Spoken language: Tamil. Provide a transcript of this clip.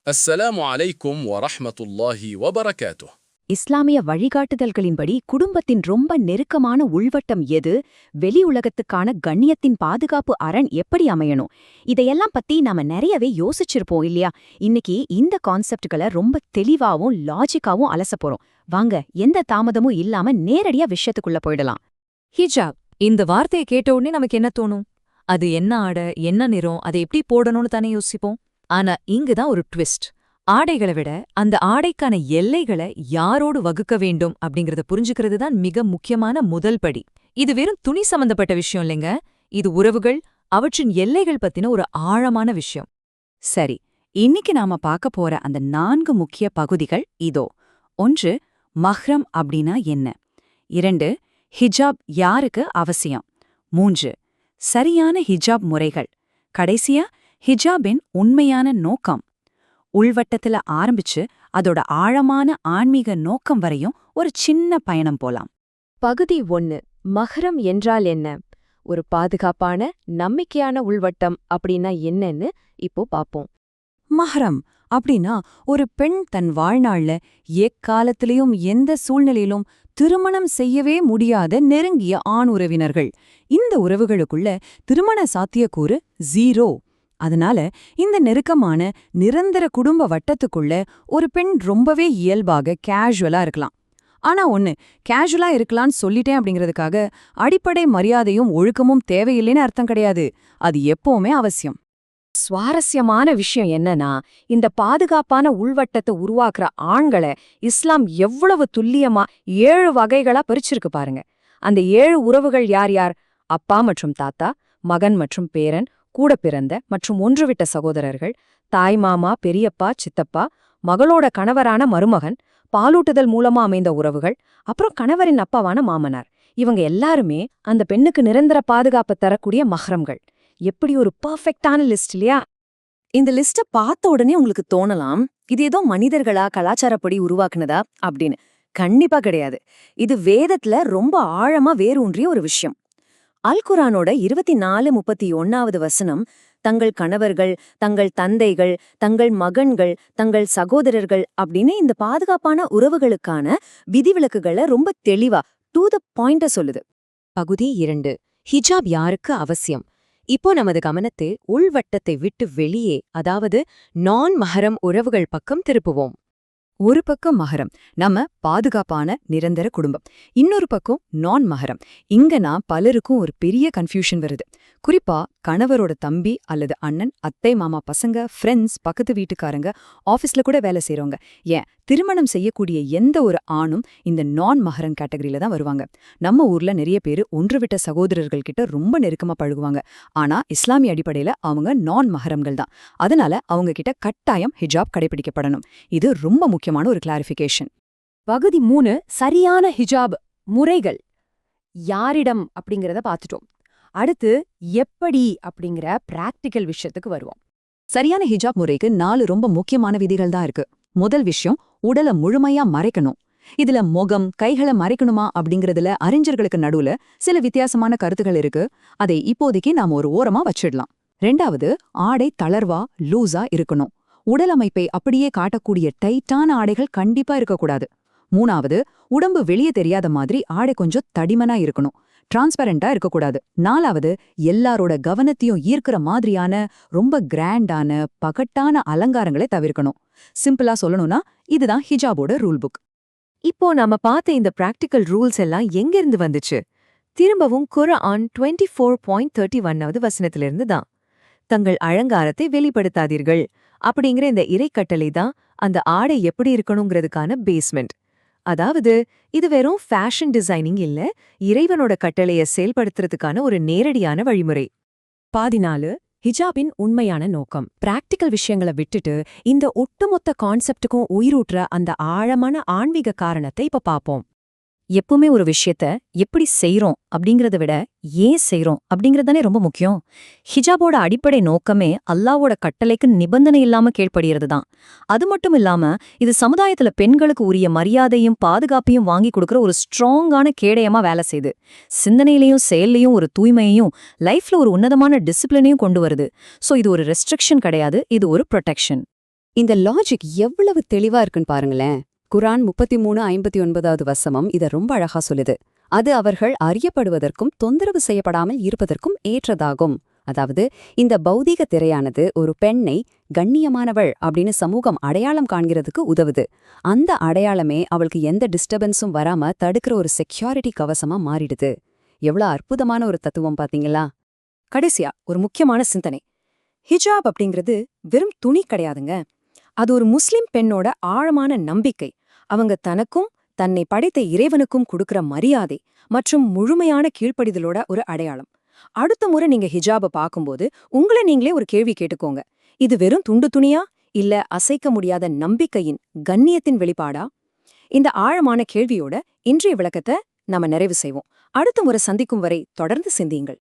السلام عليكم ورحمة الله وبركاته. இஸ்லாமிய வழிகாட்டுதல்களின்படி குடும்பத்தின் ரொம்ப நெருக்கமான உள்வட்டம் எது, வெளி உலகத்துக்கான கண்ணியத்தின் பாதுகாப்பு அரண் எப்படி அமையணும், இதையெல்லாம் பத்தி நாம நிறையவே யோசிச்சிருப்போம் இல்லையா? இன்னைக்கு இந்த கான்செப்ட்களை ரொம்ப தெளிவாவும் லாஜிக்காவும் அலச போறோம். வாங்க, எந்த தாமதமும் இல்லாம நேரடியா விஷயத்துக்குள்ள போயிடலாம். ஹிஜாப் இந்த வார்த்தையை கேட்ட உடனே நமக்கு என்ன தோணும்? அது என்ன ஆடை, என்ன நிறம், அதை எப்படி போடணும்னு தானே யோசிப்போம். ஆனா இங்குதான் ஒரு ட்விஸ்ட். ஆடைகளை விட அந்த ஆடைக்கான எல்லைகளை யாரோடு வகுக்க வேண்டும் அப்படிங்கறத புரிஞ்சுக்கிறது தான் மிக முக்கியமான முதல் படி. இது வெறும் துணி சம்பந்தப்பட்ட விஷயம் இல்லைங்க. இது உறவுகள், அவற்றின் எல்லைகள் பத்தின ஒரு ஆழமான விஷயம். சரி, இன்னைக்கு நாம பார்க்க போற அந்த 4 முக்கிய பகுதிகள் இதோ. 1. மஹ்ரம் அப்படின்னா என்ன? 2. ஹிஜாப் யாருக்கு அவசியம்? 3. சரியான ஹிஜாப் முறைகள். கடைசியா ஹிஜாபின் உண்மையான நோக்கம். உள்வட்டத்துல ஆரம்பிச்சு அதோட ஆழமான ஆன்மீக நோக்கம் வரையும் ஒரு சின்ன பயணம் போலாம். பகுதி 1. மஹ்ரம் என்றால் என்ன? ஒரு பாதுகாப்பான, நம்பிக்கையான உள்வட்டம் அப்படின்னா என்னன்னு இப்போ பாப்போம். மஹ்ரம் அப்படின்னா ஒரு பெண் தன் வாழ்நாள்ல எக்காலத்திலையும் எந்த சூழ்நிலையிலும் திருமணம் செய்யவே முடியாத நெருங்கிய ஆண் உறவினர்கள். இந்த உறவுகளுக்குள்ள திருமண சாத்தியக்கூறு 0. அதனால இந்த நெருக்கமான நிரந்தர குடும்ப வட்டத்துக்குள்ள ஒரு பெண் ரொம்பவே இயல்பாக கேஷுவலா இருக்கலாம். ஆனா கேஷுவலா இருக்கலான்னு சொல்லிட்டேன் அப்படிங்கிறதுக்காக அடிப்படை மரியாதையும் ஒழுக்கமும் தேவையில்லைன்னு அர்த்தம் கிடையாது. அது எப்பவுமே அவசியம். சுவாரஸ்யமான விஷயம் என்னன்னா, இந்த பாதுகாப்பான உள்வட்டத்தை உருவாக்குற ஆண்களை இஸ்லாம் எவ்வளவு துல்லியமா 7 வகைகளா பிரிச்சிருக்கு பாருங்க. அந்த 7 உறவுகள் யார் யார்? அப்பா மற்றும் தாத்தா, மகன் மற்றும் பேரன், கூட பிறந்த மற்றும் ஒன்றுவிட்ட சகோதரர்கள், தாய் மாமா, பெரியப்பா, சித்தப்பா, மகளோட கணவரான மருமகன், பாலூட்டுதல் மூலமா அமைந்த உறவுகள், அப்புறம் கணவரின் அப்பாவான மாமனார். இவங்க எல்லாருமே அந்த பெண்ணுக்கு நிரந்தர பாதுகாப்பு தரக்கூடிய மஹ்ரம்கள். எப்படி ஒரு பர்ஃபெக்டான லிஸ்ட் இல்லையா? இந்த லிஸ்ட பார்த்த உடனே உங்களுக்கு தோணலாம், இது ஏதோ மனிதர்களா கலாச்சாரப்படி உருவாக்குனதா அப்படின்னு. கண்டிப்பா கிடையாது. இது வேதத்துல ரொம்ப ஆழமா வேரூன்றிய ஒரு விஷயம். அல் குர்ஆனோட 24:31 வசனம், தங்கள் கணவர்கள், தங்கள் தந்தைகள், தங்கள் மகன்கள், தங்கள் சகோதரர்கள் அப்படின்னு இந்த பாதுகாப்பான உறவுகளுக்கான விதிவிலக்குகளை ரொம்ப தெளிவா டு த பாயிண்ட சொல்லுது. பகுதி 2. ஹிஜாப் யாருக்கு அவசியம்? இப்போ நமது கவனத்தை உள்வட்டத்தை விட்டு வெளியே, அதாவது நான் மஹரம் உறவுகள் பக்கம் திருப்புவோம். ஒரு பக்கம் மஹரம், நம்ம பாதுகாப்பான நிரந்தர குடும்பம். இன்னொரு பக்கம் நான் மஹரம். இங்கன்னா பலருக்கும் ஒரு பெரிய கன்ஃபியூஷன் வருது. குறிப்பா கணவரோட தம்பி அல்லது அண்ணன், அத்தை மாமா பசங்க, ஃப்ரெண்ட்ஸ், பக்கத்து வீட்டுக்காரங்க, ஆஃபீஸ்ல கூட வேலை செய்றவங்க, ஏன் திருமணம் செய்யக்கூடிய எந்த ஒரு ஆணும் இந்த நான் மஹரம் கேட்டகரியில தான் வருவாங்க. நம்ம ஊர்ல நிறைய பேரு ஒன்றுவிட்ட சகோதரர்கள் கிட்ட ரொம்ப நெருக்கமா பழகுவாங்க. ஆனா இஸ்லாமிய அடிப்படையில அவங்க நான் மஹரம்கள் தான். அதனால அவங்க கிட்ட கட்டாயம் ஹிஜாப் கடைபிடிக்கப்படணும். இது ரொம்ப முக்கியமான ஒரு கிளாரிஃபிகேஷன். பகுதி 3. சரியான ஹிஜாப் முறைகள் யாரிடம் அப்படிங்கறத பார்த்துட்டோம். அடுத்து எப்படி அப்படிங்கிற பிராக்டிக்கல் விஷயத்துக்கு வருவோம். சரியான ஹிஜாப் முறைக்கு 4 ரொம்ப முக்கியமான விதிகள் தான் இருக்கு. முதல் விஷயம், உடலை முழுமையா மறைக்கணும். இதுல முகம், கைகளை மறைக்கணுமா அப்படிங்கறதுல அறிஞர்களுக்கு நடுவுல சில வித்தியாசமான கருத்துகள் இருக்கு. அதை இப்போதைக்கு நாம ஒரு ஓரமா வச்சிடலாம். 2வது, ஆடை தளர்வா, லூஸா இருக்கணும். உடல் அமைப்பை அப்படியே காட்டக்கூடிய டைட்டான ஆடைகள் கண்டிப்பா இருக்கக்கூடாது. 3வது, உடம்பு வெளியே தெரியாத மாதிரி ஆடை கொஞ்சம் தடிமனா இருக்கணும். டிரான்ஸ்பரண்டா இருக்கக்கூடாது. 4வது, எல்லாரோட கவனத்தையும் ஈர்க்கிற மாதிரியான ரொம்ப கிராண்டான பகட்டான அலங்காரங்களை தவிர்க்கணும். சிம்பிளா சொல்லணும்னா இதுதான் ஹிஜாபோட ரூல் புக். இப்போ நாம பார்த்த இந்த பிராக்டிக்கல் ரூல்ஸ் எல்லாம் எங்கிருந்து வந்துச்சு? திரும்பவும் குர்ஆன் 24.31வது வசனத்திலிருந்து தான். தங்கள் அலங்காரத்தை வெளிப்படுத்தாதீர்கள் அப்படிங்கிற இந்த இறைக்கட்டளை தான் அந்த ஆடை எப்படி இருக்கணுங்கிறதுக்கான பேஸ்மெண்ட். அதாவது இது வெறும் ஃபேஷன் டிசைனிங் இல்ல, இறைவனோட கட்டளையை செயல்படுத்துறதுக்கான ஒரு நேரடியான வழிமுறை. 14. ஹிஜாபின் உண்மையான நோக்கம். பிராக்டிக்கல் விஷயங்களை விட்டுட்டு இந்த ஒட்டுமொத்த கான்செப்டுக்கும் உயிரூற்ற அந்த ஆழமான ஆன்மீக காரணத்தை இப்ப பாப்போம். எப்பவுமே ஒரு விஷயத்த எப்படி செய்றோம் அப்படிங்கறத விட ஏன் செய்றோம் அப்படிங்கறதானே ரொம்ப முக்கியம். ஹிஜாபோட அடிப்படை நோக்கமே அல்லாவோட கட்டளைக்கு நிபந்தனை இல்லாம கீழ்ப்படியறது தான். அது மட்டும் இல்லாம இது சமுதாயத்துல பெண்களுக்கு உரிய மரியாதையும் பாதுகாப்பையும் வாங்கி கொடுக்கற ஒரு ஸ்ட்ராங்கான கேடயமா வேலை செய்யுது. சிந்தனையிலையும் செயல்லையும் ஒரு தூய்மையையும், லைஃப்ல ஒரு உன்னதமான டிசிப்ளினையும் கொண்டு வருது. சோ இது ஒரு ரெஸ்ட்ரிக்ஷன் கிடையாது, இது ஒரு ப்ரொடெக்ஷன். இந்த லாஜிக் எவ்வளவு தெளிவா இருக்குன்னு பாருங்களேன். குர்ஆன் 33:59 வசனம் இத ரொம்ப அழகா சொல்லுது. அது அவர்கள் அறியப்படுவதற்கும் தொந்தரவு செய்யப்படாமல் இருப்பதற்கும் ஏற்றதாகும். அதாவது இந்த பௌதீக திரையானது ஒரு பெண்ணை கண்ணியமானவள் அப்படின்னு சமூகம் அடையாளம் காண்கிறதுக்கு உதவுது. அந்த அடையாளமே அவளுக்கு எந்த டிஸ்டர்பன்ஸும் வராம தடுக்கிற ஒரு செக்யூரிட்டி கவசமா மாறிடுது. எவ்வளவு அற்புதமான ஒரு தத்துவம் பாத்தீங்களா? கடைசியா ஒரு முக்கியமான சிந்தனை. ஹிஜாப் அப்படிங்கிறது வெறும் துணி கிடையாதுங்க. அது ஒரு முஸ்லிம் பெண்ணோட ஆழமான நம்பிக்கை. அவங்க தனக்கும் தன்னை படைத்த இறைவனுக்கும் கொடுக்கிற மரியாதை மற்றும் முழுமையான கீழ்ப்படிதலோட ஒரு அடையாளம். அடுத்த முறை நீங்க ஹிஜாபை பார்க்கும்போது உங்களை நீங்களே ஒரு கேள்வி கேட்டுக்கோங்க. இது வெறும் துண்டு துணியா இல்ல அசைக்க முடியாத நம்பிக்கையின் கண்ணியத்தின் வெளிப்பாடா? இந்த ஆழமான கேள்வியோட இன்றைய விளக்கத்தை நாம நிறைவு செய்வோம். அடுத்த முறை சந்திக்கும் வரை தொடர்ந்து சிந்தியுங்கள்.